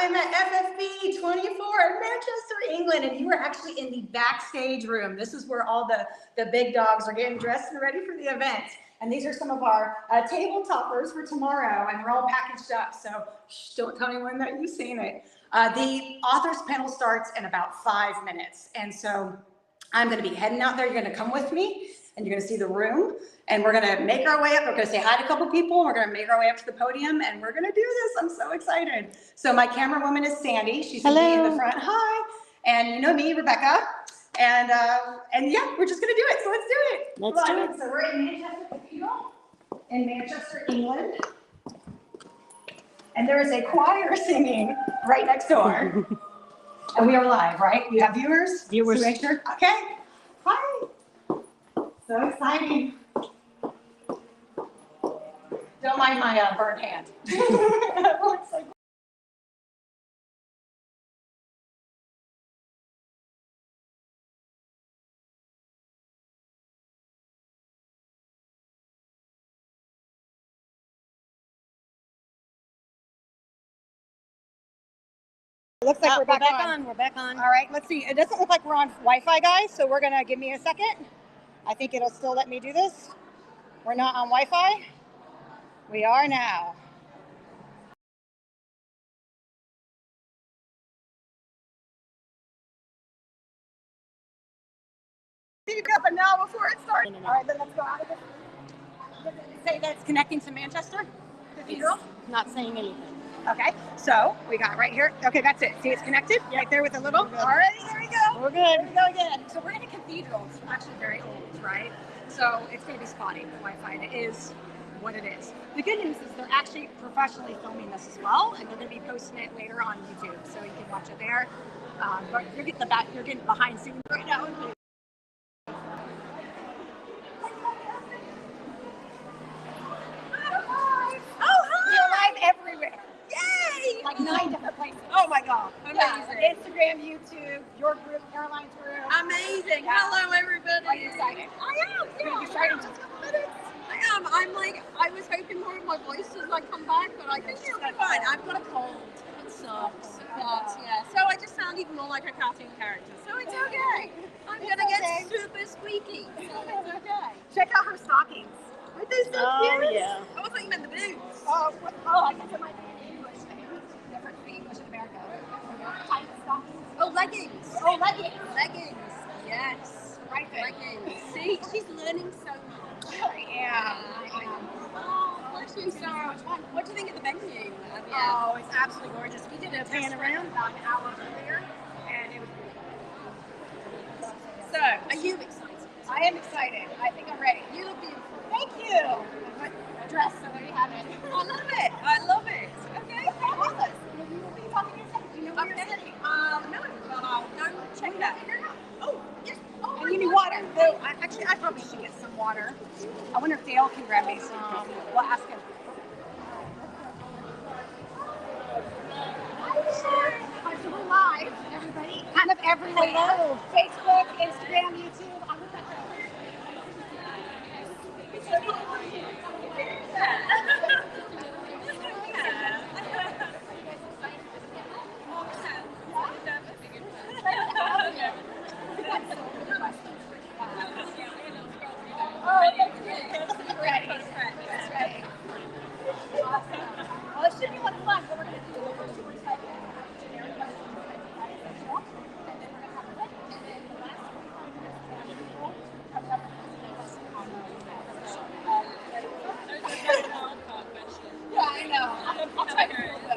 I'm at FFB24 in Manchester, England, and you are actually in the backstage room. This is where all the big dogs are getting dressed and ready for the event. And these are some of our table toppers for tomorrow, and they're all packaged up, so shh, don't tell anyone that you've seen it. The authors panel starts in about 5 minutes, and so I'm going to be heading out there. You're going to come with me, and you're going to see the room, and we're going to make our way up. We're going to say hi to a couple people. We're going to make our way up to the podium, and we're going to do this. I'm so excited. So my camera woman is Sandy. She's going to be in the front. Hi. And you know me, Rebecca. And yeah, we're just going to do it. So let's do it. Let's do it. So we're in Manchester Cathedral in Manchester, England. And there is a choir singing right next door. And we are live, right? We have viewers? Viewers. So make sure. Okay. Hi. So exciting. Don't mind my burnt hand. It looks like we're back on. We're back on. All right, let's see. It doesn't look like we're on Wi-Fi, guys, so we're gonna give me a second. I think it'll still let me do this. We're not on Wi-Fi. We are now. Speak up and now before it starts. All right, then let's go out of this. Does it say that it's connecting to Manchester Cathedral? It's not saying anything. Okay, so we got right here. Okay, that's it. See, it's connected right there with the little. All right, there we go. We're good. There we go again. So we're in a cathedral. It's actually very old, right? So it's going to be spotty, the Wi-Fi, and it is what it is. The good news is they're actually professionally filming this as well, and they're going to be posting it later on YouTube, so you can watch it there. But you're getting behind scenes right now. Everywhere. Yay! Like 9 different places. Oh my God. Amazing. Yeah. Instagram, YouTube, your group, Caroline's group. Amazing. Yeah. Hello, everybody. Are you excited? I am. You're going to be starting in just a couple minutes. I am. I'm like, I was hoping more of my voice would like come back, but I think it'll be fine. I've got a cold. It sucks. But yeah. So I just sound even more like a cartoon character. So it's okay. I'm going to get super squeaky. So it's okay. Check out her stockings. Aren't they so Oh, cute? yeah. I thought you meant the boots. I guess it might be in English. Different for English in America. Tight stockings. Oh, leggings. Oh, leggings. Leggings. Yes. Right there. Leggings. See, she's learning so much. Yeah. Oh, bless you so much fun. What do you think of the venue? Oh, it's absolutely gorgeous. We did a pan around about an hour earlier, and it was beautiful. So, are you excited? I am excited. I think I'm ready. You look beautiful. Thank you. Good dress, so there you have it. I love it. I love it. Okay. Fabulous. Will you talk to me in a second? Do you know where you're sitting? No, but I'll go check that. Oh, yes. Oh, and you need water. So, I probably should get some water. I wonder if Dale can grab me some. We'll ask him. So we're live, everybody, kind of everywhere. Hello. Facebook, Instagram, YouTube. I'm with that. Well, it should be a lot of fun. So we're going to do the first 45 minutes. Generic questions and then we're going to have a break. And then the last 45 minutes coming up yeah, I know. I'll try to do those.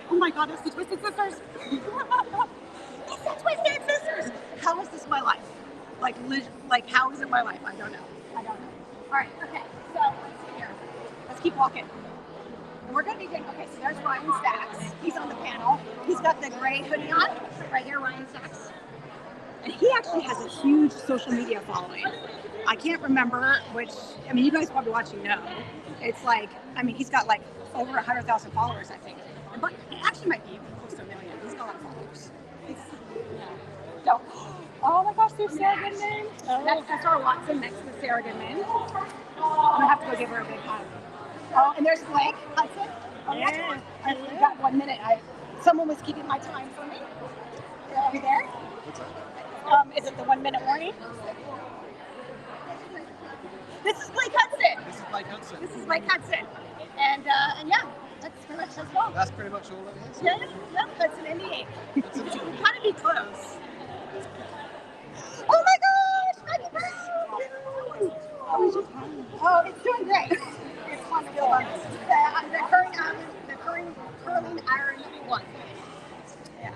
Oh my God, it's the Twisted Sisters. It's the Twisted Sisters. How is this my life? Like how is it my life? I don't know. All right, okay. So let's see here. Let's keep walking. And we're going to be doing, okay, so there's Ryan Stacks. He's on the panel. He's got the gray hoodie on. Right here, Ryan Stacks. And he actually has a huge social media following. I can't remember which, I mean, you guys probably watching know. It's like, I mean, he's got like over 100,000 followers, I think. But it actually might be close to 1 million. He's got a lot of followers. So, Oh my gosh, there's Sarah Goodman. Oh. That's our Watson next to Sarah Goodman. I'm gonna have to go give her a big hug. Oh, and there's Blake Hudson. Oh, yeah. I've got 1 minute. Someone was keeping my time for me. Are we there? What's that? Is it the 1 minute warning? This is Blake Hudson. This is Blake Hudson. This is Blake Hudson. And yeah, that's pretty much that's all. That's pretty much all it is. Yeah, Hudson, Indy. We gotta be close. Oh my gosh! Happy birthday! Oh, it's doing great. It's fun to go on. The curling iron one. Yeah.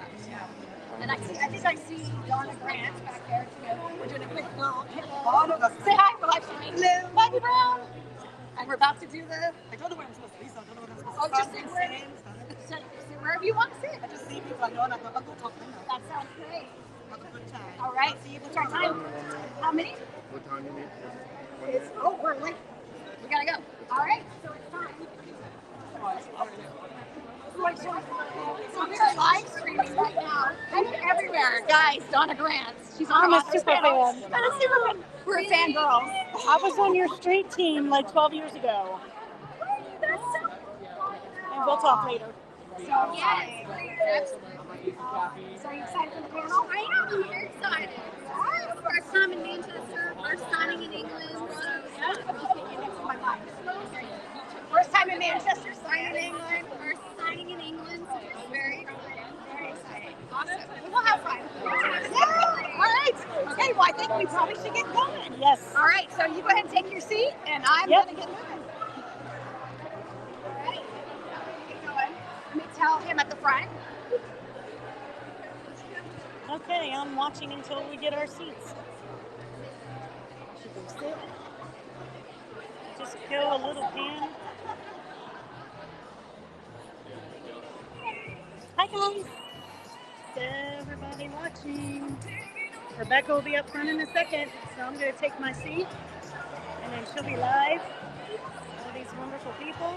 And I think I see Donna Grant back there too. We're doing a quick little say hi for live streaming. Hello, Maggie Brown. And we're about to do the. I don't know where I'm supposed to be, so I don't know what I'm supposed to do. Just sit wherever you want to sit. I just see people I know and I go, I'll go talk to them. That sounds great. Have a good time. All right, see you. What's our time? How many? What time you need? We're late. We gotta go. All right, so it's time. So we're live streaming right now. I'm everywhere, guys. Donna Grant. She's on I'm a super fan. We're FanGrrrl. I was on your street team like 12 years ago. That's so And we'll talk later. So yes. So are you excited for the panel? I am very excited. First time in Manchester, first signing in England. So First time in Manchester, signing in England. First signing in England. So it's very exciting. Awesome. We'll have fun. Yeah. All right. Okay, well, I think we probably should get going. Yes. All right, so you go ahead and take your seat, and I'm going to get moving. All right. Keep going. Let me tell him at the front. Okay, I'm watching until we get our seats. Just go a little pan. Hi guys. Everybody watching. Rebecca will be up front in a second, so I'm going to take my seat, and then she'll be live. All these wonderful people.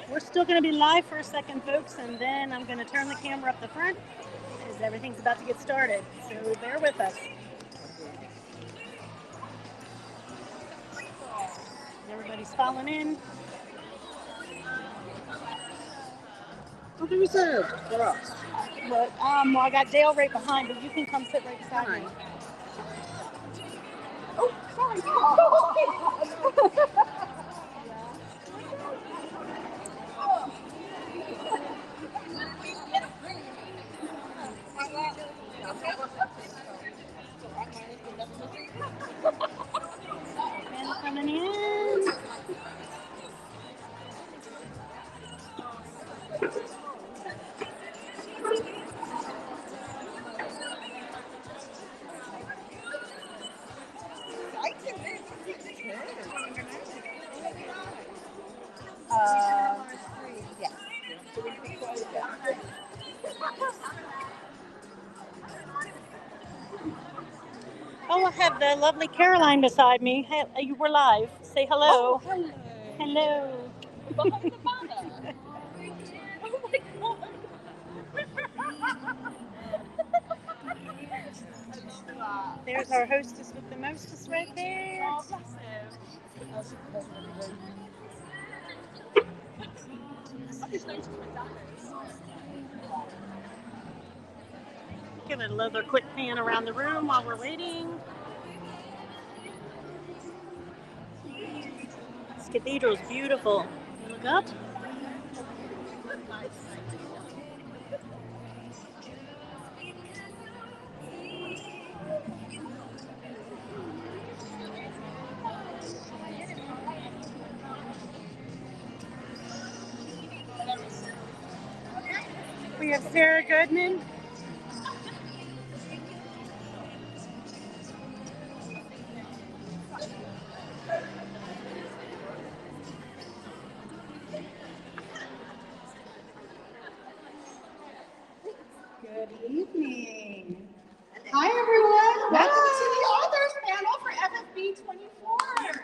We're still going to be live for a second, folks, and then I'm going to turn the camera up the front because everything's about to get started. So bear with us. Everybody's falling in. What do we say? For us. But, well, I got Dale right behind, but you can come sit right beside me. Oh, sorry. And coming in. Oh, I have the lovely Caroline beside me. Hey, you were live. Say hello. Oh, hello. Hello. Behind the banner. Oh my God. There's our hostess with the mostest right there. Oh, bless him. Give it another quick pan around the room while we're waiting. This cathedral is beautiful. Look up. We have Sarah Goodman. Good evening. Hi, everyone. Welcome to the authors panel for FFB24. I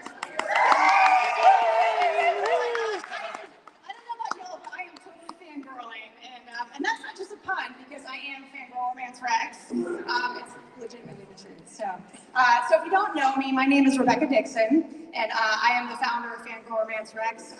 don't know about y'all, but I am totally fangirling, and that's not just a pun because I am FanGrrrl Romance Rex. It's legitimately the truth. So if you don't know me, my name is Rebecca Dixon, and I am the founder of FanGrrrl Romance Rex.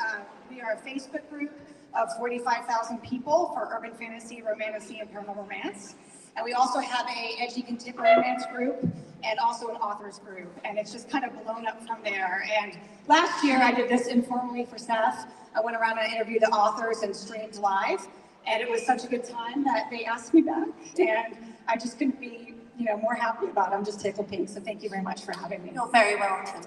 We are a Facebook group of 45,000 people for urban fantasy, romantasy, and paranormal romance. And we also have a edgy contemporary romance group and also an authors group. And it's just kind of blown up from there. And last year I did this informally for staff. I went around and interviewed the authors and streamed live. And it was such a good time that they asked me back. And I just couldn't be, more happy about it. I'm just tickled pink. So thank you very much for having me. You're very welcome.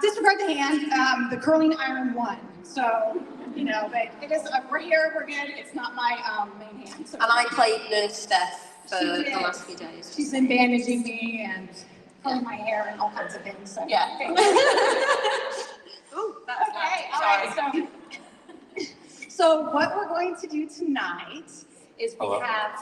Disregard the hand, the curling iron won. So, but it is, we're here, we're good. It's not my main hand. So And I played Nurse Steph for the last few days. She's been bandaging me and curling my hair and all kinds of things. So. Yeah. Ooh, that's okay. All right. So what we're going to do tonight is we have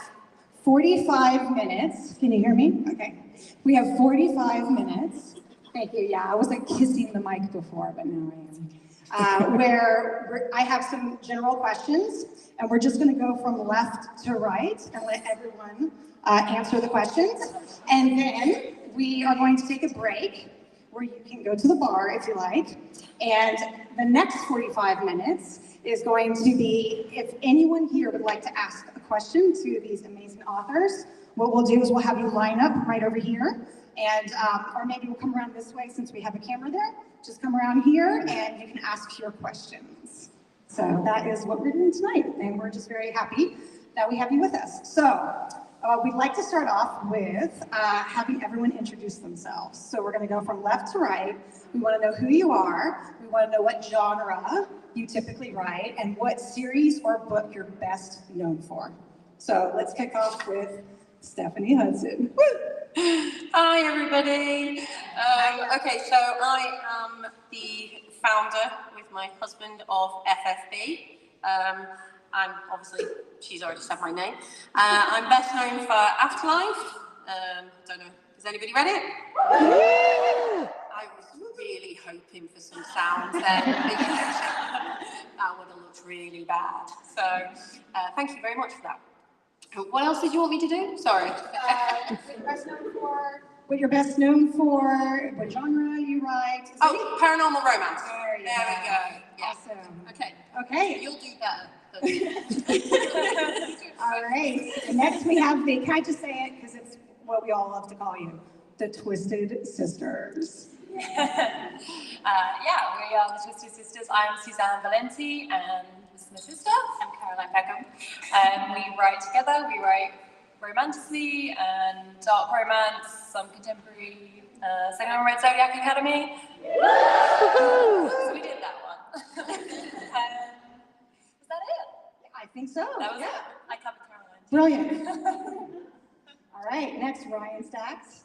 45 minutes. Can you hear me? Okay. We have 45 minutes. Thank you. Yeah, I was like kissing the mic before, but now I am. Where I have some general questions, and we're just going to go from left to right and let everyone answer the questions. And then we are going to take a break where you can go to the bar if you like. And the next 45 minutes is going to be, if anyone here would like to ask a question to these amazing authors, what we'll do is we'll have you line up right over here. And, or maybe we'll come around this way since we have a camera there. Just come around here and you can ask your questions. So that is what we're doing tonight. And we're just very happy that we have you with us. So we'd like to start off with having everyone introduce themselves. So we're going to go from left to right. We want to know who you are. We want to know what genre you typically write and what series or book you're best known for. So let's kick off with Stephanie Hudson. Hi, everybody. Okay, so I am the founder with my husband of FFB. I'm obviously, she's already said my name. I'm best known for Afterlife. Don't know, has anybody read it? I was really hoping for some sounds there. That would have looked really bad. So thank you very much for that. What else did you want me to do? Sorry. What you're best known for, what genre you write. Paranormal romance. There we go. Yeah. Awesome. Okay. You'll do better. All right. And next we have the, can I just say it because it's what we all love to call you, the Twisted Sisters. We are the Twisted Sisters. I'm Susanne Valenti, and this is my sister. I'm Peckham. We write together. We write romantasy and dark romance, some contemporary. Second one read Zodiac Academy. So we did that one. Was that it? I think so. That was it. I covered Caroline. Brilliant. All right. Next, Ryan Stacks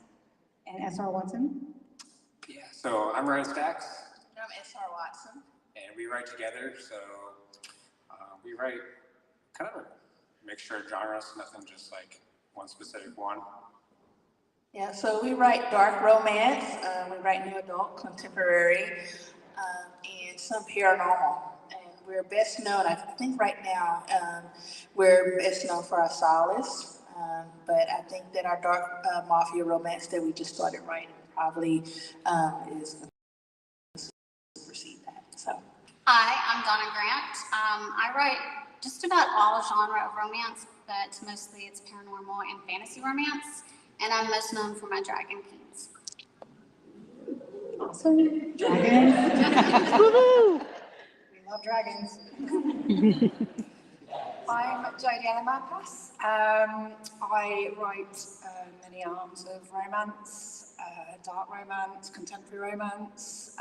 and S.R. Watson. Yeah, so I'm Ryan Stacks. And I'm S.R. Watson. And we write together, so we write kind of a mixture of genres, nothing just like one specific one. Yeah, so we write dark romance, we write new adult, contemporary, and some paranormal. And we're best known, I think right now, we're best known for our solace, but I think that our dark mafia romance that we just started writing probably is supersede that. So. Hi, I'm Donna Grant. I write just about all genre of romance, but mostly it's paranormal and fantasy romance, and I'm most known for my Dragon Kings. Awesome. Dragons. Woohoo! We love dragons. I'm Jodi and Malpas. I write many arms of romance, dark romance, contemporary romance,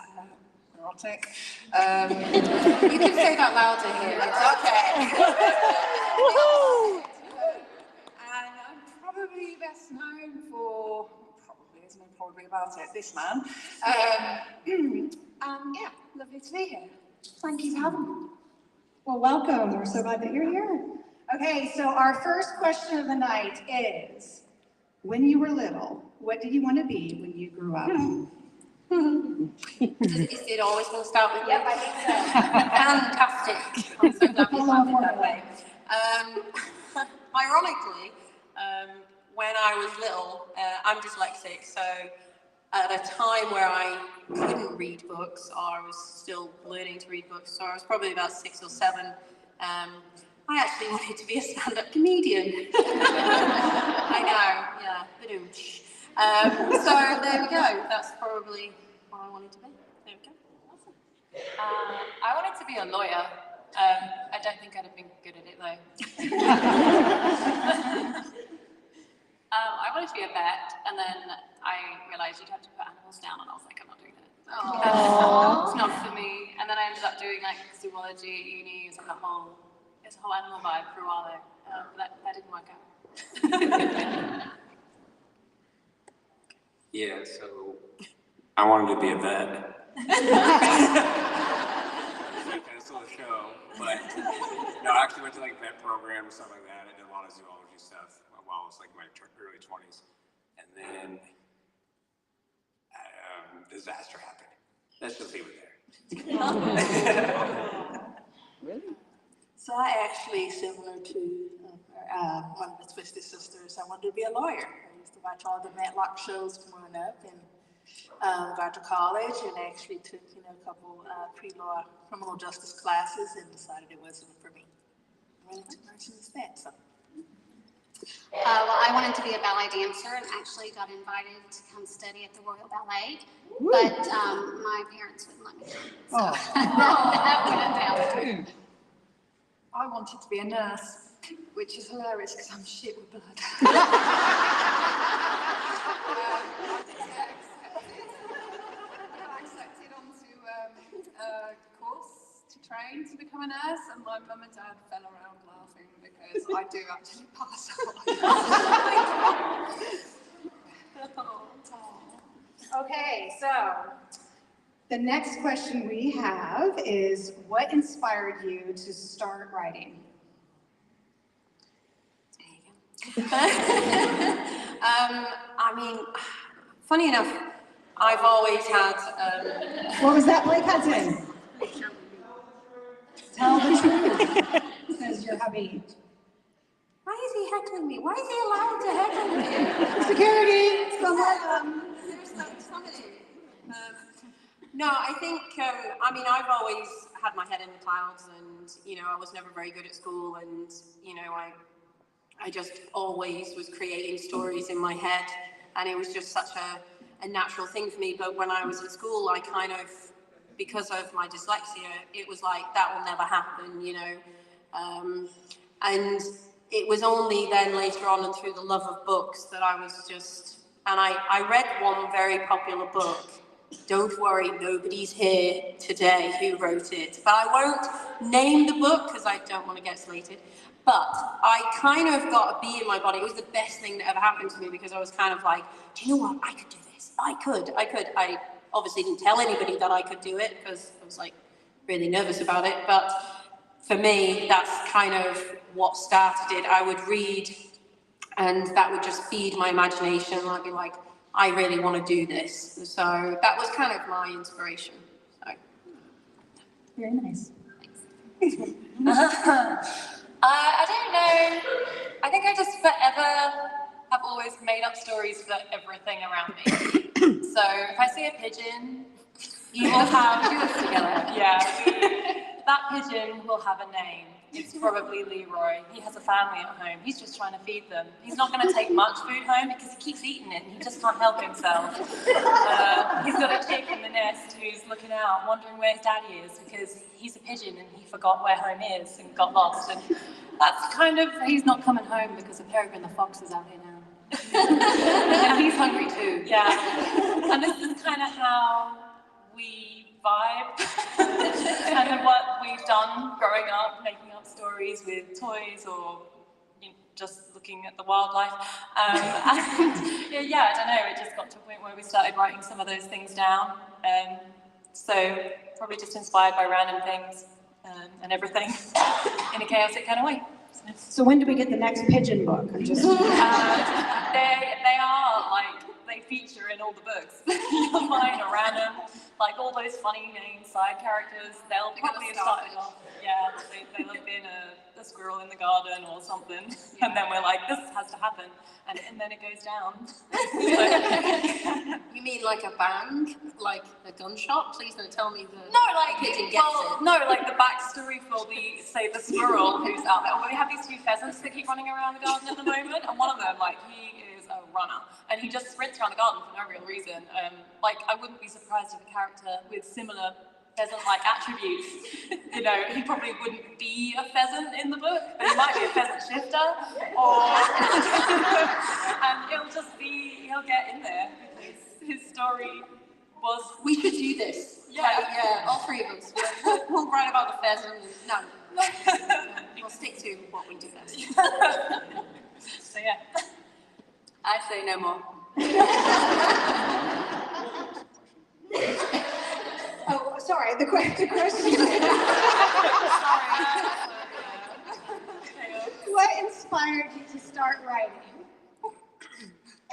erotic. You can say that louder here. It's okay. And I'm probably best known for, there's no probably about it, this man. Lovely to be here. Thank you for having me. Well, welcome. We're so glad that you're here. Okay, so our first question of the night is, when you were little, what did you want to be when you grew up? Is it always going to start with Yep, me? I think so. Fantastic. I'm so glad we found it that way. Ironically, when I was little, I'm dyslexic, so at a time where I couldn't read books, or I was still learning to read books, so I was probably about 6 or 7, I actually wanted to be a stand-up comedian. I know, yeah, ba-doom-tsh. So there we go, that's probably what I wanted to be. There we go. Awesome. I wanted to be a lawyer. I don't think I'd have been good at it though. I wanted to be a vet, and then I realised you'd have to put animals down, and I was like, I'm not doing that. It's not for me. And then I ended up doing like zoology at uni. It was like a whole animal vibe for a while though. But that didn't work out. Yeah, so I wanted to be a vet. Cancel the show, but no, I actually went to like vet program and stuff like that. I did a lot of zoology stuff while I was like my early 20s, and then disaster happened. Let's just leave it there. Really? So I actually, similar to one of the Twisted Sisters, I wanted to be a lawyer. I used to watch all the Matlock shows growing up, and got to college and actually took a couple pre-law criminal justice classes and decided it wasn't for me. I went into nursing instead. So. Well, I wanted to be a ballet dancer and actually got invited to come study at the Royal Ballet, but my parents wouldn't let me come. So that went down. I wanted to be a nurse, which is hilarious because I'm shit with blood. I got accepted onto a course to train to become a nurse, and my mum and dad fell around laughing because I do actually pass out. Okay, so the next question we have is, what inspired you to start writing? I mean, funny enough, I've always had. What was that, Blake Hudson? Tell the truth, says your hubby. Why is he heckling me? Why is he allowed to heckle me? Security! No, I think, I mean, I've always had my head in the clouds, and, I was never very good at school, and, I just always was creating stories in my head, and it was just such a natural thing for me. But when I was at school, I kind of, because of my dyslexia, it was like, that will never happen, and it was only then later on and through the love of books that I was just, and I read one very popular book. Don't worry, nobody's here today who wrote it. But I won't name the book because I don't want to get slated. But I kind of got a bee in my body. It was the best thing that ever happened to me because I was kind of like, do you know what? I could do this. I could. I obviously didn't tell anybody that I could do it because I was like really nervous about it. But for me, that's kind of what started it. I would read and that would just feed my imagination. I'd be like, I really want to do this. So that was kind of my inspiration. So. Very nice. I don't know. I think I just forever have always made up stories for everything around me. So if I see a pigeon, you will have that pigeon will have a name. It's probably Leroy. He has a family at home. He's just trying to feed them. He's not going to take much food home because he keeps eating it and he just can't help himself. He's got a chick in the nest who's looking out, wondering where his daddy is because he's a pigeon and he forgot where home is and got lost. And that's kind of, he's not coming home because a peregrine the fox is out here now. And he's hungry too. Yeah. And this is kind of how we vibe and then what we've done growing up, making up stories with toys or just looking at the wildlife. And yeah, I don't know, it just got to a point where we started writing some of those things down. So probably just inspired by random things and everything in a chaotic kind of way. So. So when do we get the next pigeon book? I'm just. They are like, they feature in all the books. You'll find a random, like all those funny named side characters. They'll probably have started off. Yeah, they'll have been a squirrel in the garden or something, and then we're like, this has to happen, and then it goes down. You mean like a bang, like a gunshot? Please don't tell me the pigeon gets well, it. no, like the backstory for the squirrel who's out there. Well, we have these two pheasants that keep running around the garden at the moment, and one of them, like, he is a runner, and he just sprints around the garden for no real reason. Like, I wouldn't be surprised if a character with similar pheasant-like attributes, you know, he probably wouldn't be a pheasant in the book, but he might be a pheasant shifter, or and he'll get in there because his story was. We should do this. Yeah, all three of us. We'll write about the pheasant. No, we'll stick to what we do best. So yeah, I say no more. Oh, sorry. The question. What inspired you to start writing?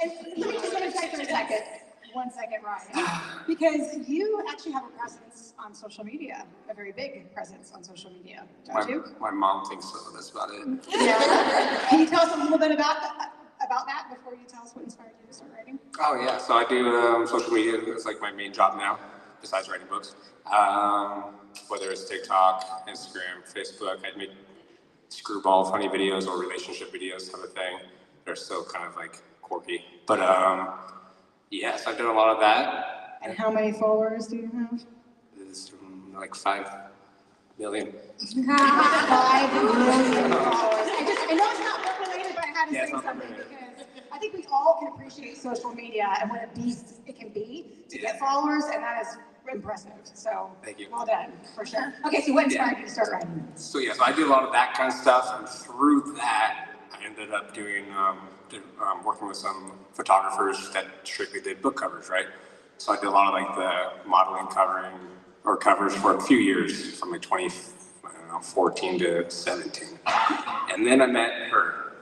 And we just want to check for a second. 1 second, Ryan. Because you actually have a presence on social media, a very big presence on social media, don't you? My mom thinks so. That's about it. Yeah. Can you tell us a little bit about that before you tell us what inspired you to start writing? Oh yeah, so I do social media. It's like my main job now, besides writing books. Whether it's TikTok, Instagram, Facebook, I'd make screwball funny videos or relationship videos type of thing. They're still kind of like quirky, but yes, I've done a lot of that. And how many followers do you have? It's like 5 million. 5 million followers. I know it's not work related, but I had to say something because I think we all can appreciate social media and what a beast it can be to get followers, and that is impressive. So thank you. Well done, for sure. Okay, so what inspired you to start writing? So yeah, so I do a lot of that kind of stuff, and through that, I ended up doing working with some photographers that strictly did book covers, right? So I did a lot of like the modeling covers for a few years, from like 2014 to 17. And then I met her,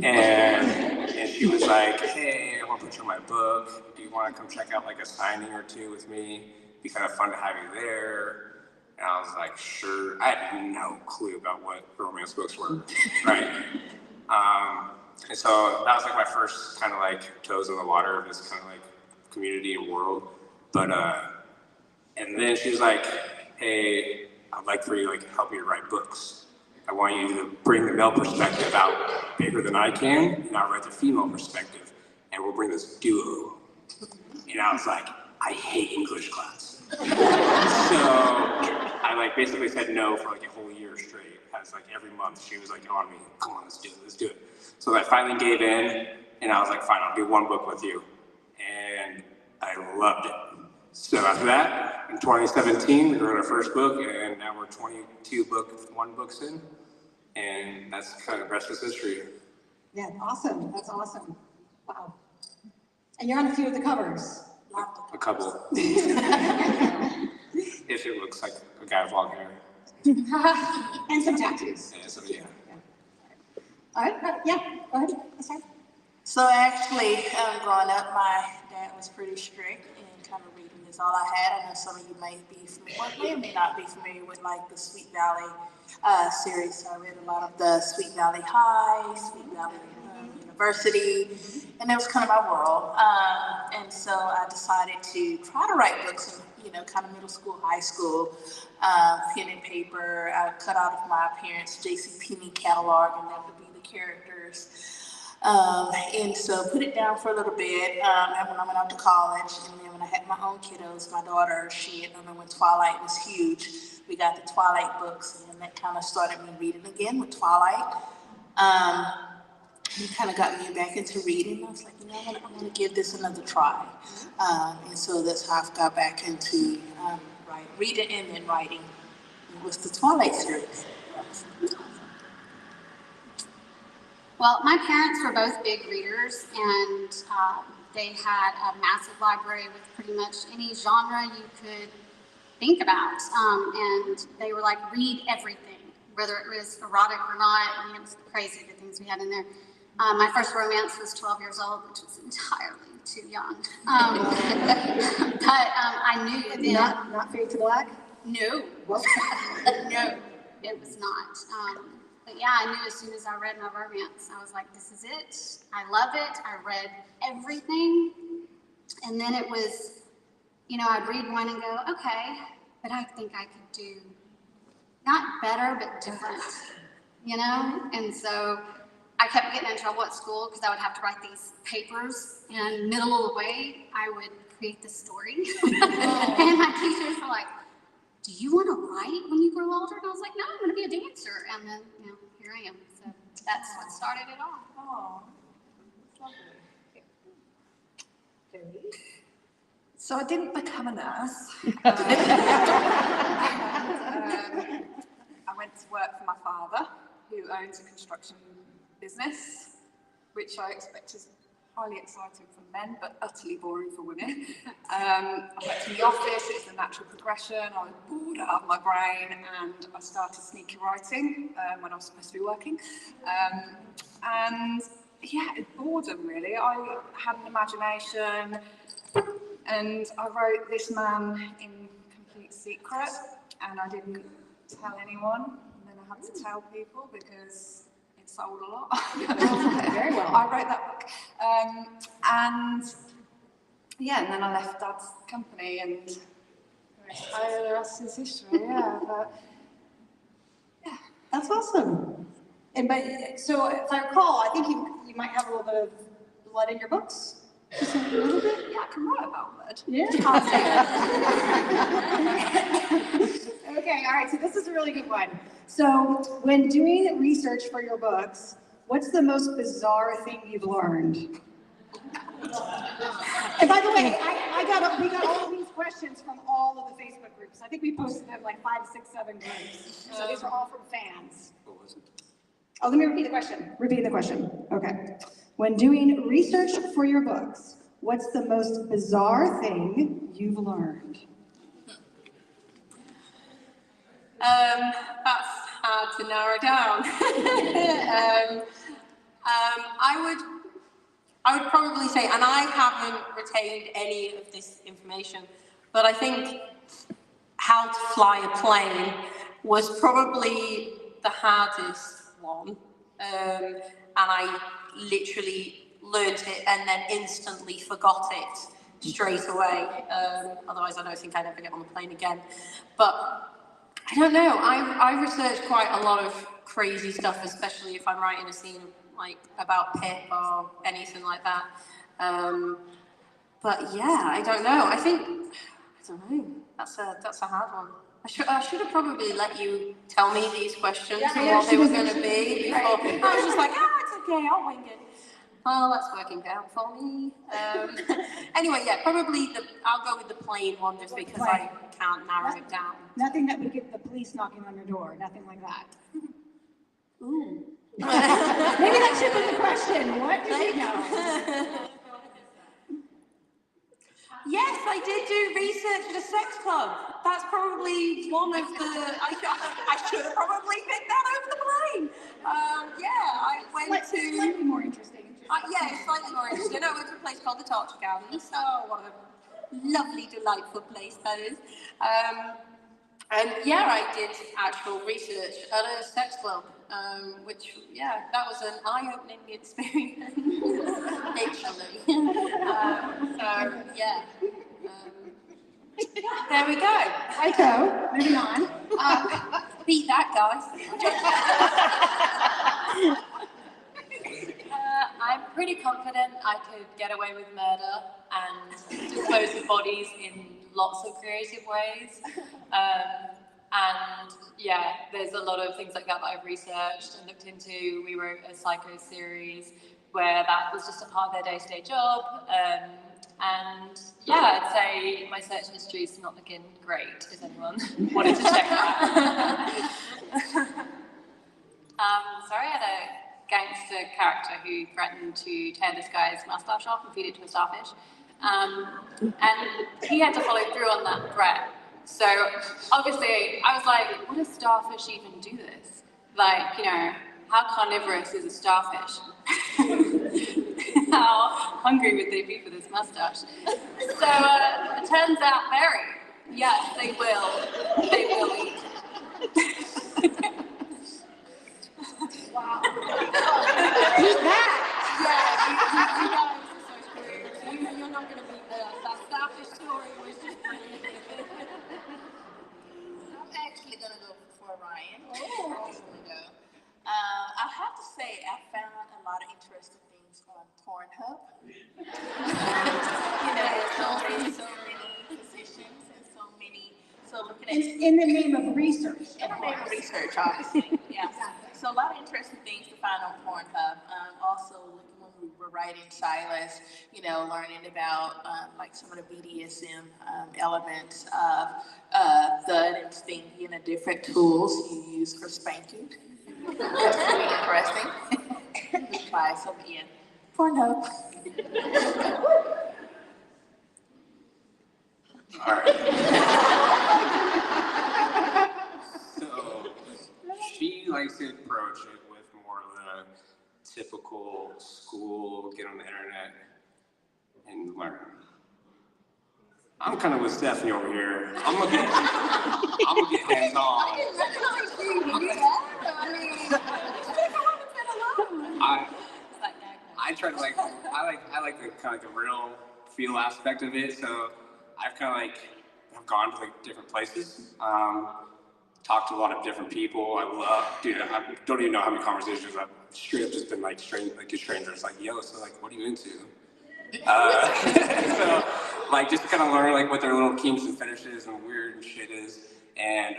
and she was like, hey, I want to put you in my book. Do you want to come check out like a signing or two with me? It'd be kind of fun to have you there. And I was like, sure. I had no clue about what romance books were, right? And so that was like my first kind of like toes in the water of this kind of like community and world. But, and then she was like, hey, I'd like for you to like help me write books. I want you to bring the male perspective out bigger than I can, and I'll write the female perspective, and we'll bring this duo. And I was like, I hate English class. So I like basically said no for like a whole year straight. As like every month she was like on me, come on, let's do it. So I finally gave in, and I was like, fine, I'll do one book with you. And I loved it. So after that, in 2017, we wrote our first book, and now we're 22 books in, and that's kind of the rest is history. Yeah, awesome. That's awesome. Wow. And you're on a few of the covers. A couple. If it looks like a guy with long hair. And some tattoos. Yeah, so yeah. All right, yeah, go ahead. Sorry. So actually, growing up, my dad was pretty strict, and kind of reading is all I had. I know some of you may be familiar, may not be familiar with like the Sweet Valley series. So I read a lot of the Sweet Valley High, Sweet Valley University, and that was kind of my world. And so I decided to try to write books in, kind of middle school, high school, pen and paper. I cut out of my parents' JCPenney catalog, and that would be the characters. And so put it down for a little bit. And when I went out to college, and then when I had my own kiddos, my daughter, when Twilight was huge, we got the Twilight books, and that kind of started me reading again with Twilight. It kind of got me back into reading. I was like, I'm going to give this another try. And so that's how I got back into reading and then writing with the Twilight series. Well, my parents were both big readers, and they had a massive library with pretty much any genre you could think about. And they were like, read everything. whether it was erotic or not. I mean, it was crazy, the things we had in there. My first romance was 12 years old, which was entirely too young. But I knew then. Not Fade to Black? No. No, it was not. But yeah, I knew as soon as I read my romance, I was like, this is it. I love it. I read everything. And then it was, you know, I'd read one and go, okay, but I think I could do not better, but different, you know? And so I kept getting in trouble at school because I would have to write these papers, and middle of the way, I would create the story. And my teachers were like, do you want to write when you grow older? And I was like, no, I'm going to be a dancer. And then, you know, here I am. So that's what started it all. Oh, So I didn't become a nurse. I went to work for my father, who owns a construction business, which I expect is highly exciting for men, but utterly boring for women. I went to the office, it's the natural progression. I was bored out of my brain, and I started sneaky writing when I was supposed to be working. And yeah, it's boredom really. I had an imagination, and I wrote this man in complete secret, and I didn't tell anyone, and then I had to tell people because it sold a lot. Very well. I wrote that book. And yeah, and then I left Dad's company, and the rest is history, yeah. But yeah. That's awesome. And so if I recall, I think you might have a little bit of blood in your books. Just a little bit? Yeah, I can write about blood. Yeah. Okay, all right, so this is a really good one. So when doing research for your books, what's the most bizarre thing you've learned? And by the way, we got all of these questions from all of the Facebook groups. I think we posted them like 5, 6, 7 groups. So these are all from fans. What was it? Oh, let me repeat the question. Repeat the question. Okay. When doing research for your books, what's the most bizarre thing you've learned? That's hard to narrow down. I would probably say, and I haven't retained any of this information, but I think how to fly a plane was probably the hardest one. And I literally learned it and then instantly forgot it straight away. Otherwise, I don't think I'd ever get on the plane again. But I don't know. I researched quite a lot of crazy stuff, especially if I'm writing a scene like about Pip or anything like that. But yeah, I don't know. I don't know. That's a hard one. I should have probably let you tell me these questions and what they were going to be before. I was just like, it's okay, I'll wing it. Well, that's working out for me. Anyway, yeah, probably I'll go with the plane one just because I can't narrow it down. Nothing that would get the police knocking on your door. Nothing like that. Ooh. Maybe that should be the question. What do you know? Yes, I did do research at a sex club. That's probably one of the. I should have probably picked that over the plane. Yeah, I went to. Slightly more interesting. Yeah, it's slightly more interesting. I went to a place called the Torture Gardens. Oh, what a lovely, delightful place that is. And yeah, I did actual research at a sex club, which, yeah, that was an eye-opening experience, actually. So, yeah. There we go. Righto, moving on. Beat that, guys. I'm pretty confident I could get away with murder and dispose of bodies in lots of creative ways. And yeah, there's a lot of things like that I've researched and looked into. We wrote a psycho series where that was just a part of their day-to-day job. And yeah, I'd say my search history is not looking great, if anyone wanted to check that. Sorry, I had a gangster character who threatened to tear this guy's mustache off and feed it to a starfish. And he had to follow through on that threat. So obviously I was like, would a starfish even do this? Like, you know, how carnivorous is a starfish? How hungry would they be for this mustache? So it turns out very. Yes, they will. They will eat. Wow. Who's that? Yeah, you guys are so screwed. You're not going to beat that. That starfish story was just brilliant. I'm actually gonna go for Ryan. I have to say, I found a lot of interesting things on Pornhub. You know, so many positions and so looking at In the name of research. in the name of research, obviously. Yeah. So a lot of interesting things to find on Pornhub. Also, when we were writing Silas, you know, learning about like some of the BDSM elements of thud and stinky and the different tools you use for spanking. That's really interesting. Try some in Pornhub. All right. So she likes to approach it with more of the typical school, get on the internet and learn. I'm kind of with Stephanie over here. I'm gonna get hands-on. I try to like I like the kind of the real feel aspect of it. So I've kind of like I've gone to like different places, talked to a lot of different people. I don't even know how many conversations I've straight up just been like strangers like, yo, so like what are you into? So like just to kind of learn like what their little kinks and fetishes and weird shit is, and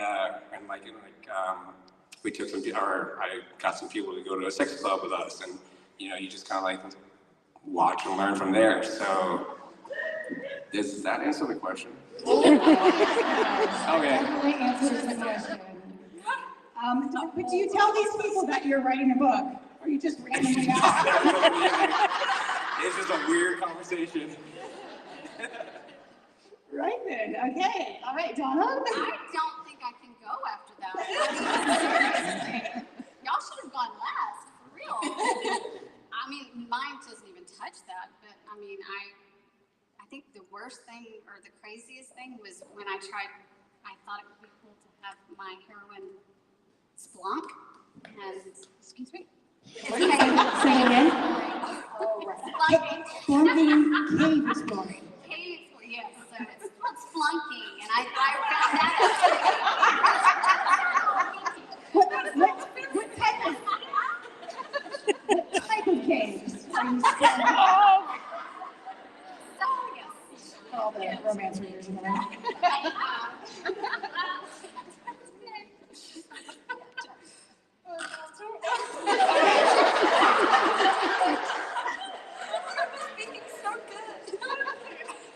we took I got some people to go to a sex club with us, and you know you just kind of like watch and learn from there. So does that answer the question? Okay. Definitely answers the question. But do you tell these people that you're writing a book, or you just randomly ask? This is a weird conversation. Right then. Okay. All right, Donna. I don't think I can go after that. Y'all should have gone last, for real. I mean, mine doesn't even touch that, but I mean, I think the worst thing or the craziest thing was when I thought it would be cool to have my heroine splunk, and excuse me. Say it again. Splunking. Splunking, cave exploring. Cave, yes, so it's called splunking, and I found that What type of caves are you spelling? So, yes. All the romance readers in there. So good.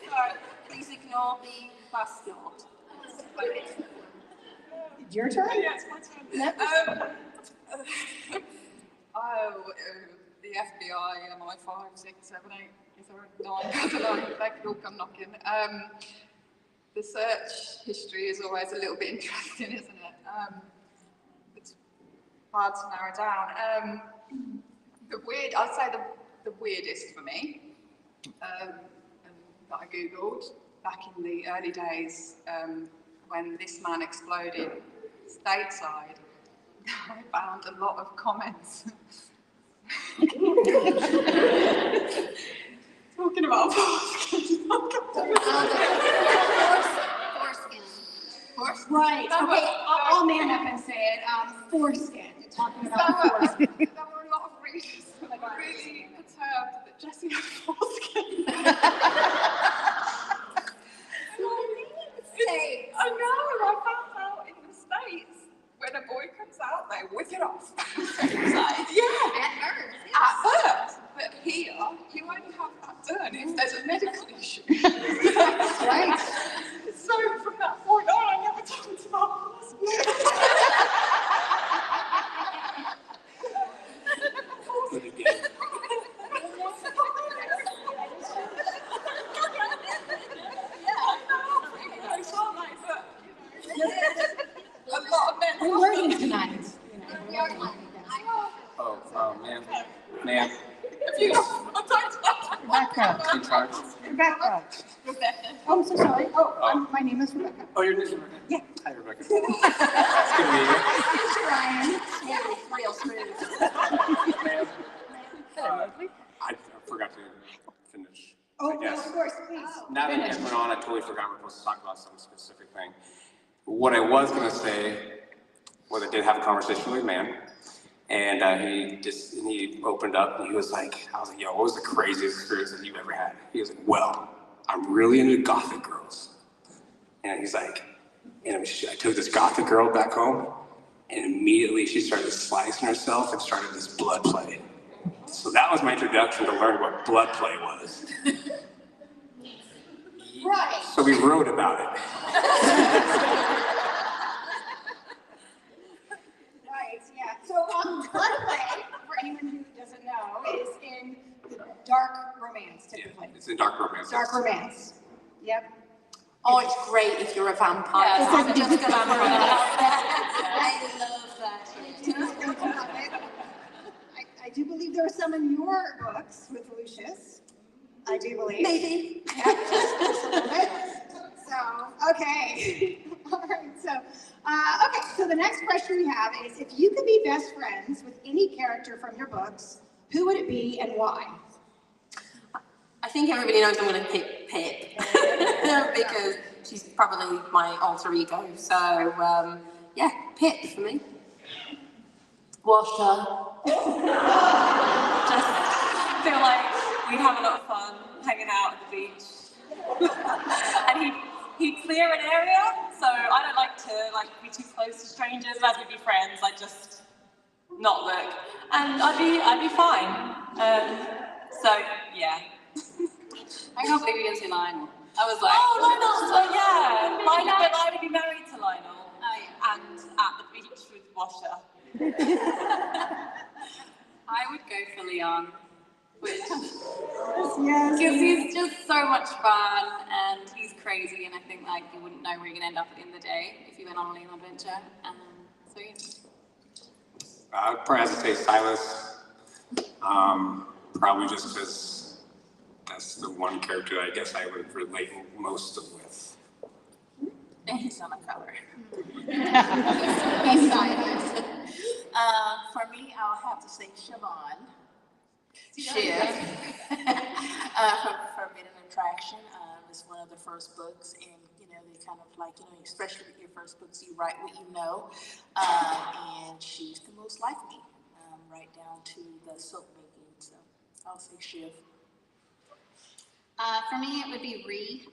Sorry, please ignore the bus stop. Your turn? Yeah, it's my turn. Yep. The FBI, MI5, 6, 7, 8, is there a 9? I don't know, they could all come knocking. The search history is always a little bit interesting, isn't it? It's hard to narrow down. I'd say the weirdest for me, and that I Googled back in the early days when this man exploded stateside, I found a lot of comments talking about foreskin. foreskin. Right. Okay. I'll man up and say it. Foreskin. Talking about foreskin. There were a lot of readers that were really perturbed that Jessie had foreskin. I know, I found out in the States, when a boy comes out, they whip it off. Yeah. At hers. At first. But here, you only have that done if there's a medical issue. That's right. So from that point on, I never talked about foreskin. Ma'am. Rebecca. In charge. Rebecca. Oh, I'm so sorry. My name is Rebecca. Oh, your name is Rebecca? Yeah. Hi, Rebecca. It's good to meet you. Ryan. Real smooth. Ma'am. I forgot to finish. Oh, I guess. of course, please. Now that you guys went on, I totally forgot we're supposed to talk about some specific thing. What I was going to say was I did have a conversation with a man, and he opened up and he was like, I was like, yo, what was the craziest experience that you've ever had? He was like, well, I'm really into gothic girls. And he's like, and I took this gothic girl back home, and immediately she started slicing herself and started this blood play. So that was my introduction to learn what blood play was. Right. So we wrote about it. Right, yeah. So blood play, for anyone who doesn't know, is in dark romance, typically. Yeah, it's in dark romance. Dark romance. Yep. Oh, it's great if you're a vampire. Yeah, I'm just gonna throw that out there. I love that. I do believe there are some in your books with Lucius. I do believe. Maybe. Yeah, just a little bit. So, okay. All right, so, okay, so the next question we have is, if you could be best friends with any character from your books, who would it be and why? I think everybody knows I'm going to pick Pip because she's probably my alter ego. So, yeah, Pip for me. Washer. Just feel like we have a lot of fun hanging out at the beach. And he'd clear an area, so I don't like to be too close to strangers. As we'd be friends, I'd just not look, and I'd be fine. So yeah. I can't believe you didn't say Lionel. I was like, Oh, Lionel, so yeah, Lionel, but I would be married to Lionel, and at the beach with Washer. I would go for Leon, which Yes. because he's just so much fun and he's crazy, and I think like you wouldn't know where you're gonna end up at the end of the day if you went on a Leon adventure. So yeah. I'd probably have to say Silas, probably just because that's the one character I guess I would relate most with. And he's on a color. He's silent. For me, I'll have to say Siobhan. Shiv. From Forbidden Attraction. It's one of the first books, and they kind of especially with your first books, you write what you know. And she's the most like me, right down to the soap making. So I'll say Shiv. For me, it would be Ree.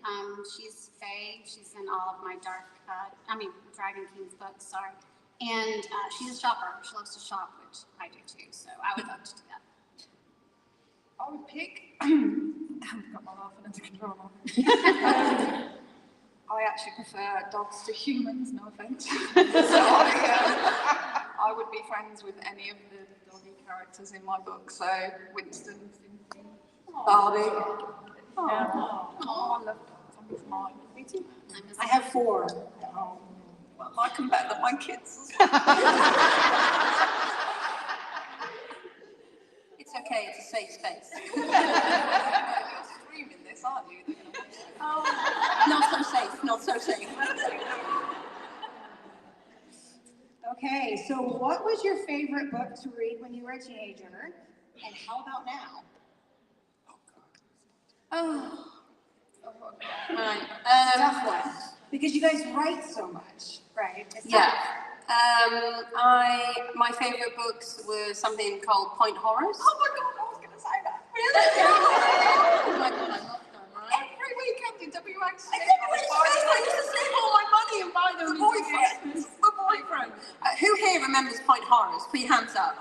She's Fae. She's in all of my Dragon King's books, sorry. And she's a shopper. She loves to shop, which I do too. So I would love to do that. I would pick. I've got my laughing under control. I actually prefer dogs to humans, no offense. So I would be friends with any of the doggy characters in my book. So Winston, Finton, Barbie. Oh, I love dogs. I'm mine. Me too. I have 4. Oh, well, I can bet that my kids as well. It's okay, it's a safe space. You're streaming this, aren't you? Not so safe, not so safe. Okay, so what was your favorite book to read when you were a teenager, and how about now? Oh. Right. Tough one. Because you guys write so much, right? It's Yeah. My favourite books were something called Point Horrors. Oh my god, I was going to say that. Really? Oh my god, I love them, right? Every weekend in WX. I used to save all my money and buy them. The boyfriend. Who here remembers Point Horrors? Put your hands up.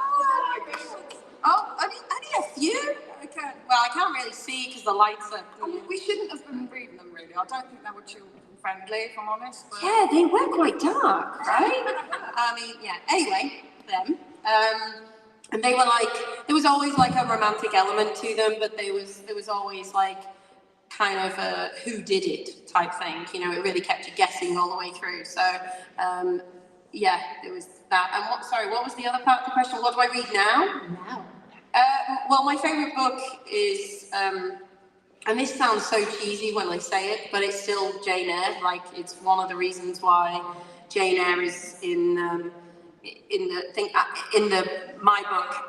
Oh, only a few? I can't really see because the lights are... We shouldn't have been reading them, really. I don't think they were children friendly, if I'm honest. But... Yeah, they were quite dark, right? Anyway, them. And they were there was always a romantic element to them, but there was always kind of a who did it type thing. It really kept you guessing all the way through. So, there was that. And what was the other part of the question? What do I read now? Now. Well, my favourite book is, and this sounds so cheesy when I say it, but it's still Jane Eyre. Like, it's one of the reasons why Jane Eyre is in my book.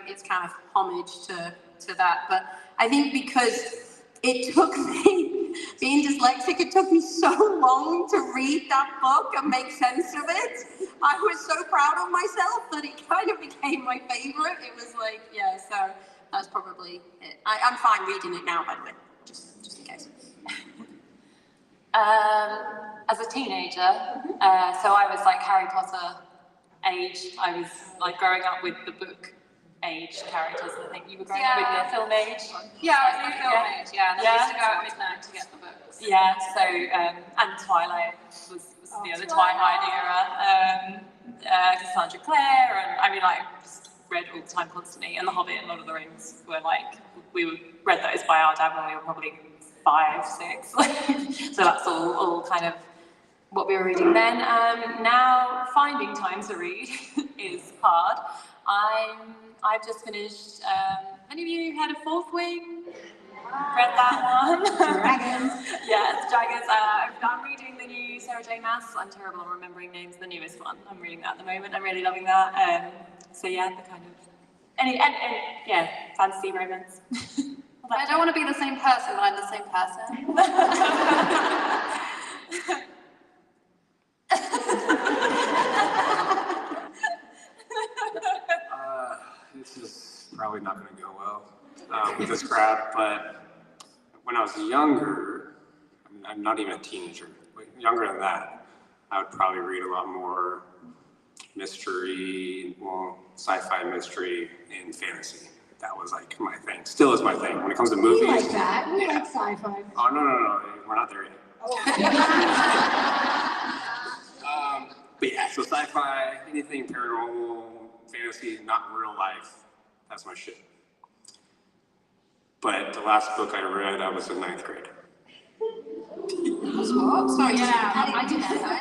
It's kind of homage to that. But I think because it took me, being dyslexic, it took me so long to read that book and make sense of it. I was so proud of myself that it kind of became my favourite. It was like, yeah, so that's probably it. I'm fine reading it now, by the way, just in case. As a teenager, so I was like Harry Potter age. I was like growing up with the book age characters. I think you were growing up with the film age. Yeah, I was in film age, yeah. And I used to go at midnight to get the books. Yeah, so, and Twilight was the other Twilight era. Cassandra Clare, and I mean, I just read all the time constantly. And The Hobbit and Lord of the Rings were like, read those by our dad when we were probably 5, 6. So that's all kind of what we were reading then. Now finding time to read is hard. I've just finished. Any of you had a Fourth Wing? Read that one? Dragons. Yes, Dragons. I'm reading the new Sarah J. Maas. I'm terrible at remembering names. The newest one. I'm reading that at the moment. I'm really loving that. So yeah, the kind of yeah, fantasy romance. I don't want to be the same person, but I'm the same person. This is probably not going to go well with this crowd, but when I was younger, I'm not even a teenager, but younger than that, I would probably read a lot more mystery, well, sci-fi mystery and fantasy. That was like my thing. Still is my thing. When it comes to movies. We like that. We like sci-fi. Oh, no. We're not there yet. But yeah, so sci-fi, anything paranormal, fantasy, not real life, that's my shit. But the last book I read, I was in 9th grade. Sorry, yeah, I did that.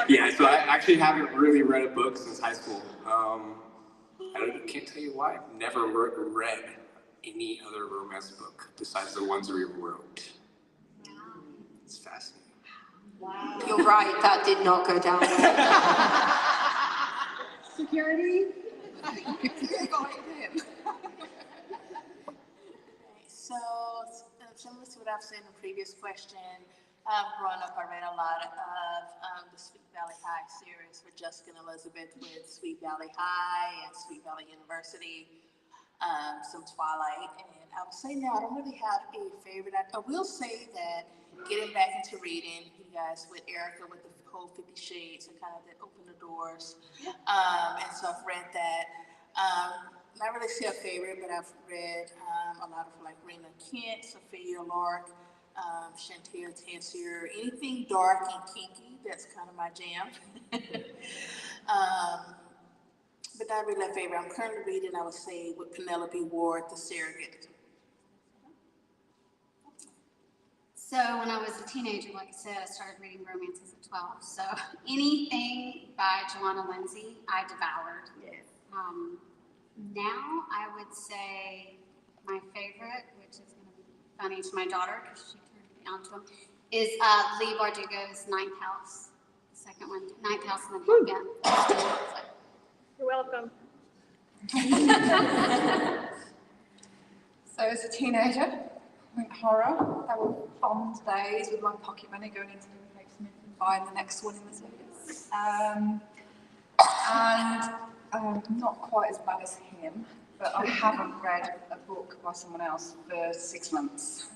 Yeah, so I actually haven't really read a book since high school. I can't tell you why. I've never read any other romance book besides the ones we wrote. It's fascinating. Wow. You're right, that did not go down well. Security? So, similar to what I've said in the previous question, growing up, I read a lot of the Sweet Valley High series for Jessica and Elizabeth with Sweet Valley High and Sweet Valley University, some Twilight, and I would say now I don't really have a favorite. I will say that getting back into reading, you guys, with Erica, with the whole 50 Shades, and kind of that opened the doors, and so I've read that. Not really say a favorite, but I've read a lot of like Raina Kent, Sophia Lark, Shantae Tansier, anything dark and kinky, that's kind of my jam. But not really a favorite. I'm currently reading, I would say, with Penelope Ward, The Surrogate. So when I was a teenager, like I said, I started reading romances at 12. So anything by Joanna Lindsay, I devoured. Yes. Now I would say my favorite, which is going to be funny to my daughter because she turned me on to him, is Lee Bardugo's Ninth House. The second one, Ninth House and then yeah. You're welcome. So as a teenager, I went horror. They were fond days with my pocket money going into the basement and buying the next one in the series. And not quite as bad as him, but I haven't read a book by someone else for 6 months.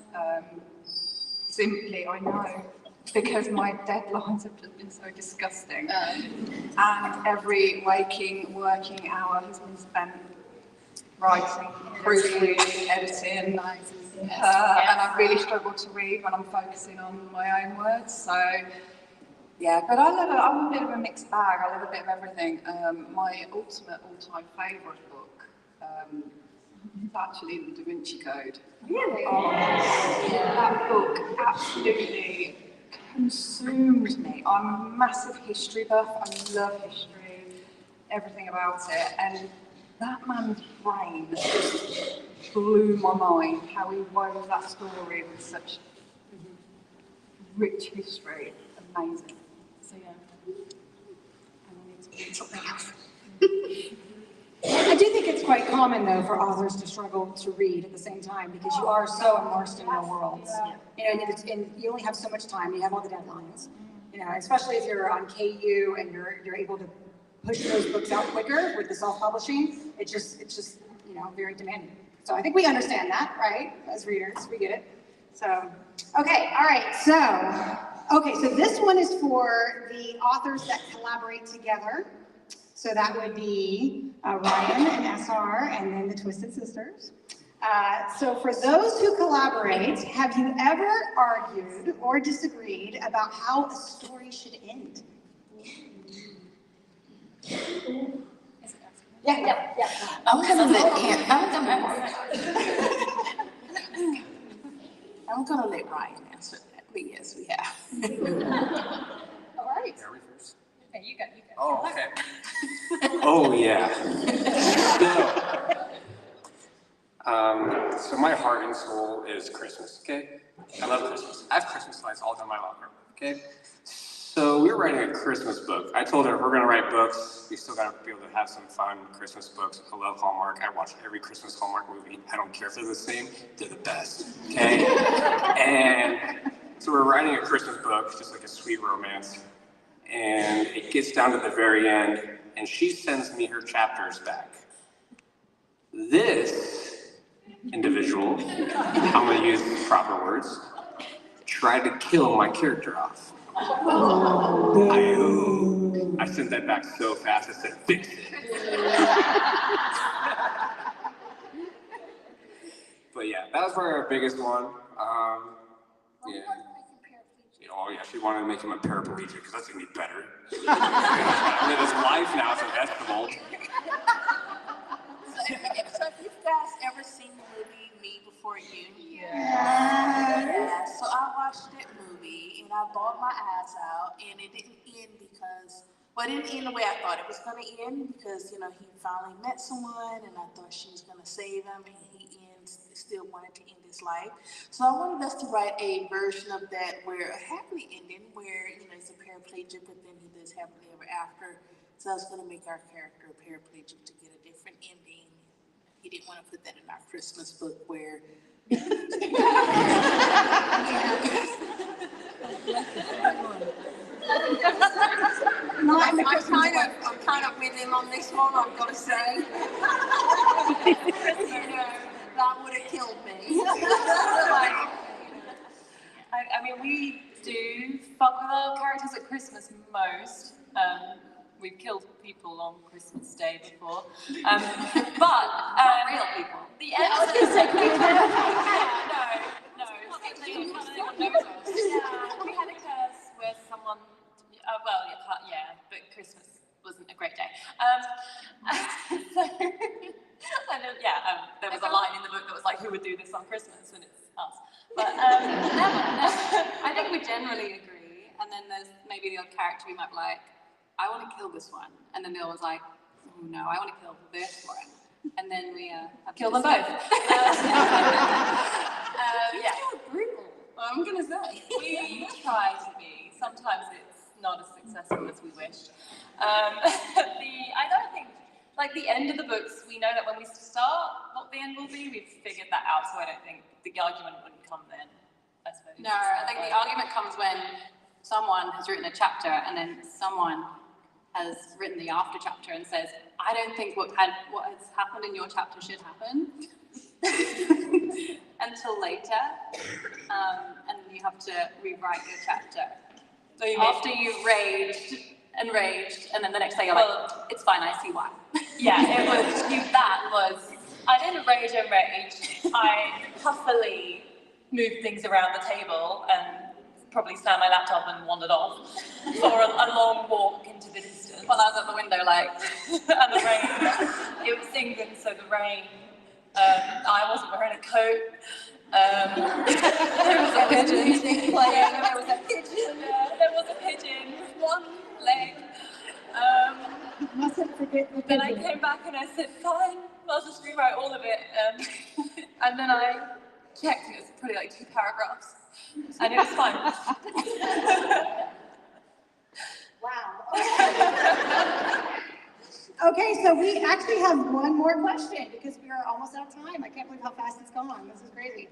Simply, I know, because my deadlines have just been so disgusting. And every working hour has been spent writing, proofreading, editing. And I really struggle to read when I'm focusing on my own words. So, yeah, but I'm a bit of a mixed bag. I love a bit of everything. My ultimate all-time favourite book is actually The Da Vinci Code. Really? That book absolutely consumed me. I'm a massive history buff. I love history, everything about it. And that man's brain just blew my mind, how he wove that story with such rich history. Amazing. So yeah. And I need to read something else. I do think it's quite common, though, for authors to struggle to read at the same time because you are so immersed in your worlds. You know, and you only have so much time. You have all the deadlines. You know, especially if you're on KU and you're able to push those books out quicker with the self-publishing. It's just you know, very demanding. So I think we understand that, right? As readers, we get it. So okay, all right. So this one is for the authors that collaborate together. So that would be Ryan and SR, and then the Twisted Sisters. So for those who collaborate, have you ever argued or disagreed about how a story should end? Yeah. I'm gonna let Ryan answer that, but yes, we have. All right. Are we first? Okay, you go. Oh, okay. Oh, yeah. So my heart and soul is Christmas, okay? I love Christmas. I have Christmas lights all down my locker, okay? So we were writing a Christmas book. I told her, if we're gonna write books, we still gotta be able to have some fun Christmas books. I love Hallmark. I watch every Christmas Hallmark movie. I don't care if they're the same, they're the best, okay? And so we're writing a Christmas book, just like a sweet romance. And it gets down to the very end, and she sends me her chapters back. This individual, I'm gonna use proper words, tried to kill my character off. I sent that back so fast, I said, fix it. But yeah, that was probably our biggest one. Yeah. Oh yeah, she wanted to make him a paraplegic because that's gonna be better. I mean, his life now is a vegetable. So if you guys ever seen the movie Me Before You? Yeah. So I watched that movie and I bawled my eyes out, and it didn't end because, well, it didn't end the way I thought it was gonna end because, you know, he finally met someone and I thought she was gonna save him, and he still wanted to end his life. So I wanted us to write a version of that where a happy ending, where, you know, he's a paraplegic, but then he lives happily ever after. So I was going to make our character a paraplegic to get a different ending. He didn't want to put that in our Christmas book where. I'm kind of with him on this one, I've got to say. That would have killed me. I mean, we do fuck with our characters at Christmas most. We've killed people on Christmas Day before. But real people. The end of the we had a curse where someone, but Christmas wasn't a great day. There was a line in the book that was like, who would do this on Christmas? And it's us. But I think we generally agree. And then there's maybe the odd character we might be like, I want to kill this one. And then the other one's like, oh no, I want to kill this one. And then we kill them both. Brutal. I'm going to say. We try to be. Sometimes it's not as successful as we wish. I don't think, like the end of the books, we know that when we start what the end will be, we've figured that out, so I don't think the argument wouldn't come then, I suppose. No, I think the argument comes when someone has written a chapter and then someone has written the after chapter and says, I don't think what has happened in your chapter should happen until later, and you have to rewrite your chapter. So after you've raged, and then the next day you're like, it's fine, I see why. Yeah, I didn't rage and rage. I huffily moved things around the table and probably slammed my laptop and wandered off for a long walk into the distance. While I was at the window, like, and the rain. It was England, so the rain. I wasn't wearing a coat. There was a pigeon playing. There was a pigeon with one leg. Mustn't forget the Then I came back and I said, fine, I'll just rewrite all of it. And then I checked and it was probably like 2 paragraphs. And it was fine. Wow. Okay, so we actually have one more question because we are almost out of time. I can't believe how fast it's gone. This is crazy.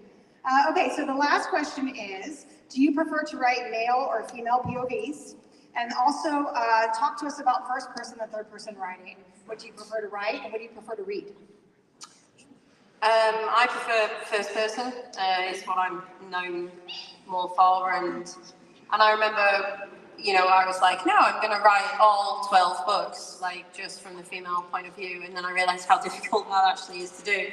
Okay, so the last question is, do you prefer to write male or female POVs? And also talk to us about first person and third person writing. What do you prefer to write and what do you prefer to read? I prefer first person. It's what I'm known more for, and I remember, you know, I was like, no, I'm going to write all 12 books, like just from the female point of view, and then I realised how difficult that actually is to do.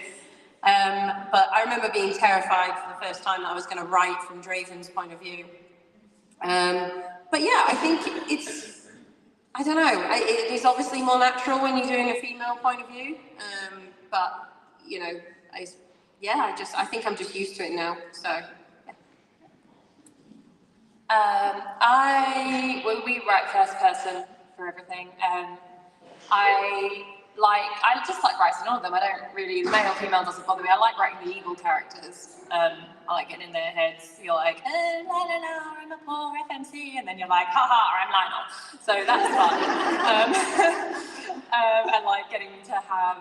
But I remember being terrified for the first time that I was going to write from Draven's point of view. But yeah, I think it's, I don't know, it is obviously more natural when you're doing a female point of view, but, you know, I think I'm just used to it now, so. We write first person for everything. I just like writing all of them. I don't really, male or female doesn't bother me. I like writing the evil characters. I like getting in their heads. You're like, la la la, I'm a poor FMC, and then you're like, haha, I'm Lionel. So that's fun. And like getting to have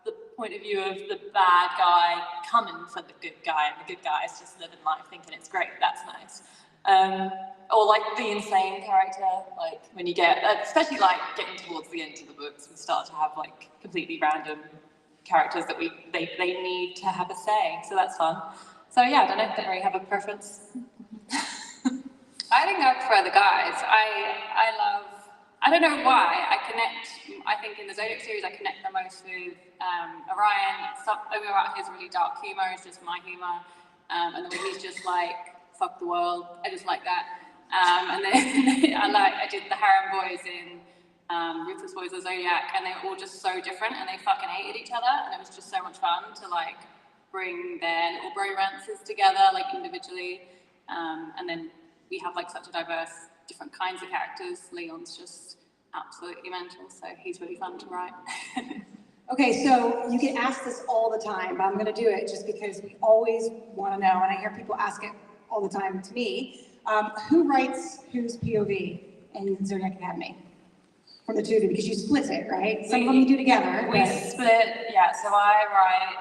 the point of view of the bad guy coming for the good guy, and the good guy is just living life thinking it's great. That's nice. Or like the insane character, like when you get, especially like getting towards the end of the books, we start to have like completely random characters that they need to have a say, so that's fun. So yeah, I don't know, don't really have a preference. I think I prefer the guys. I don't know why, I think in the Zodiac series I connect the most with Orion. Over his really dark humour is just my humour, and the way he's just like, fuck the world, I just like that. And then I did the Harem boys in Ruthless Boys of Zodiac, and they were all just so different, and they fucking hated each other, and it was just so much fun to like bring their little bromances together, like individually, and then we have like such a diverse, different kinds of characters. Leon's just absolutely mental, so he's really fun to write. Okay, so you get asked this all the time, but I'm gonna do it just because we always wanna know, and I hear people ask it all the time to me. Who writes whose POV in Zodiac Academy? From the two of you, because you split it, right? Some of them you do together. We split, yeah, so I write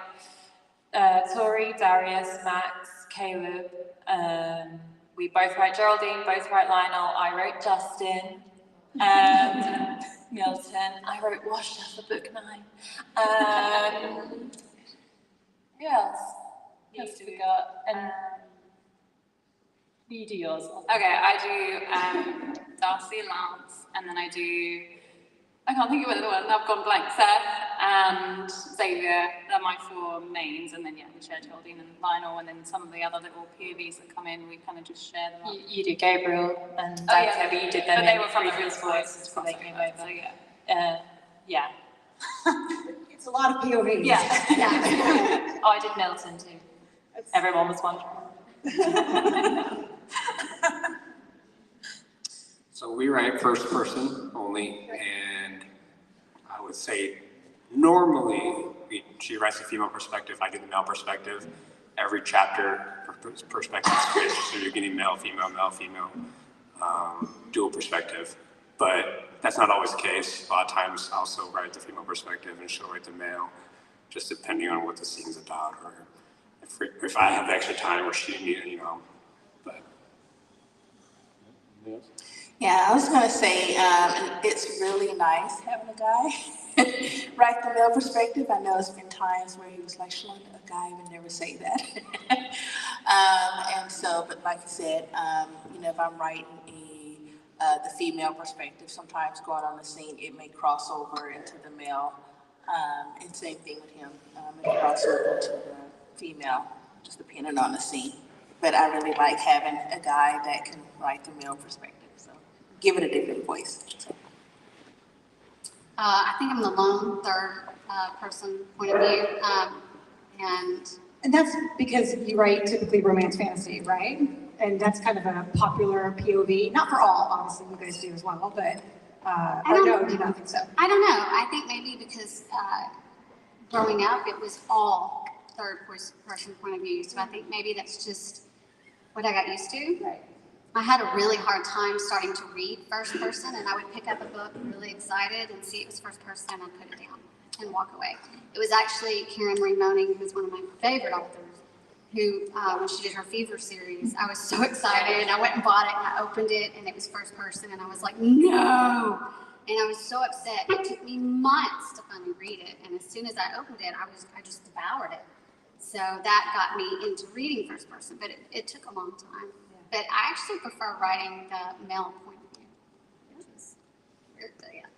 Tori, Darius, Max, Caleb. We both write Geraldine, both write Lionel. I wrote Justin and Milton. I wrote Washed for book 9. Yes. Yes, we got. And you do yours. Okay, I do Darcy, Lance, and then I can't think of another one, I've gone blank. Seth and Xavier, they're my 4 mains, and then yeah, we share Geraldine and Lionel, and then some of the other little POVs that come in, we kind of just share them up. You did Gabriel and yeah, but you did them. But they were from the previous Boys, so they came over. so yeah. Yeah. It's a lot of POVs. Yeah. Yeah. Oh, I did Milton too. Everyone was wondering. So we write first person only, and I would say normally she writes the female perspective, I do the male perspective. Every chapter perspective switch, so you're getting male, female, dual perspective. But that's not always the case. A lot of times I also write the female perspective and she'll write the male, just depending on what the scene's about, or if I have extra time where she needs, but. Yeah, I was gonna say, it's really nice having a guy write the male perspective. I know there's been times where he was like, Shalonda, a guy would never say that. And so, but like I said, if I'm writing the female perspective, sometimes going on the scene, it may cross over into the male, and same thing with him, it cross over to the female, just depending on the scene. But I really like having a guy that can write the male perspective, so give it a different voice. So. I think I'm the lone third person point of view, and that's because you write typically romance fantasy, right? And that's kind of a popular POV, not for all, obviously you guys do as well, but no, do you not think so? I don't know. I think maybe because growing up, it was all third-person point of view. So I think maybe that's just what I got used to. Right. I had a really hard time starting to read first person, and I would pick up a book really excited and see it was first person, and I'd put it down and walk away. It was actually Karen Marie Moning, who was one of my favorite authors, who, when she did her Fever series, I was so excited, and I went and bought it, and I opened it, and it was first person, and I was like, no! And I was so upset. It took me months to finally read it, and as soon as I opened it, I just devoured it. So that got me into reading first person, but it took a long time. But I actually prefer writing the male point of view, which is weird, but yeah.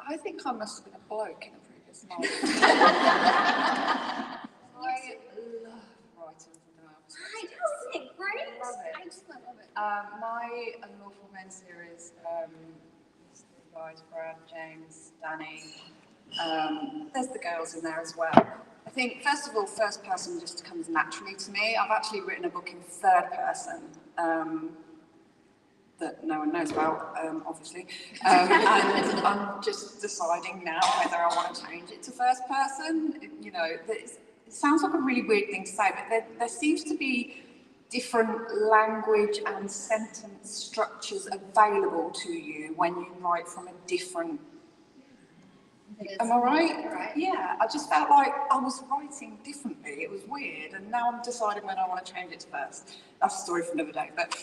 I think I must have been a bloke in a previous life. I love writing from the male perspective. I know, isn't it great? Love it. I just love it. My Unlawful Men series, there's the guys, Brad, James, Danny. There's the girls in there as well. I think, first of all, first person just comes naturally to me. I've actually written a book in third person that no one knows about, obviously. And I'm just deciding now whether I want to change it to first person. You know, it sounds like a really weird thing to say, but there seems to be different language and sentence structures available to you when you write from a different. Am I right? Right. Yeah, I just felt like I was writing differently. It was weird, and now I'm deciding when I want to change it to first. That's a story for another day, but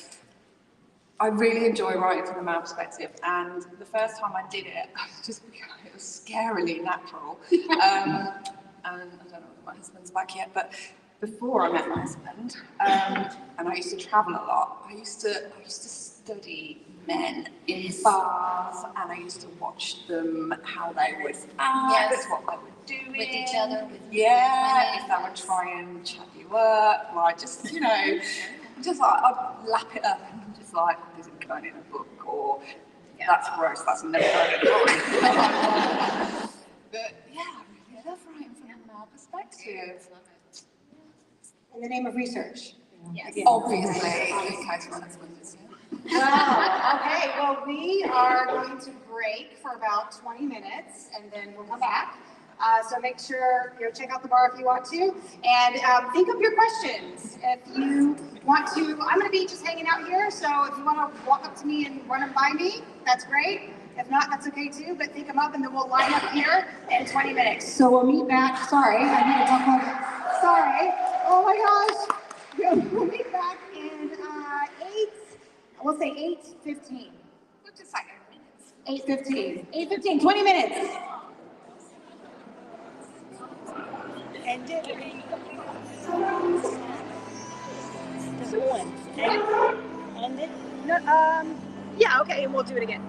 I really enjoy writing from the male perspective, and the first time I did it, it was scarily natural. And I don't know if my husband's back yet, but before I met my husband, and I used to travel a lot, I used to study men in bars, and I used to watch them, how they would act, what they would do With each other. With if they would try and chat you up, like just, you know, just like I'd lap it up and just like, this isn't going in a book, or that's gross, that's never going in a book. But yeah, I really love writing from a male perspective. In the name of research. Yes. Obviously, in case my husband is here. Wow, okay, well, we are going to break for about 20 minutes, and then we'll come back. So make sure, check out the bar if you want to, and think of your questions. If you want to, I'm gonna be just hanging out here, so if you wanna walk up to me and run them by me, that's great. If not, that's okay too, but think them up, and then we'll line up here in 20 minutes. So we'll meet back, sorry, I need to talk about, sorry, oh my gosh. We'll meet back in we'll say 8:15. We'll just say 8 minutes. 8:15. 8:15, 20 minutes. And yeah, okay, and we'll do it again.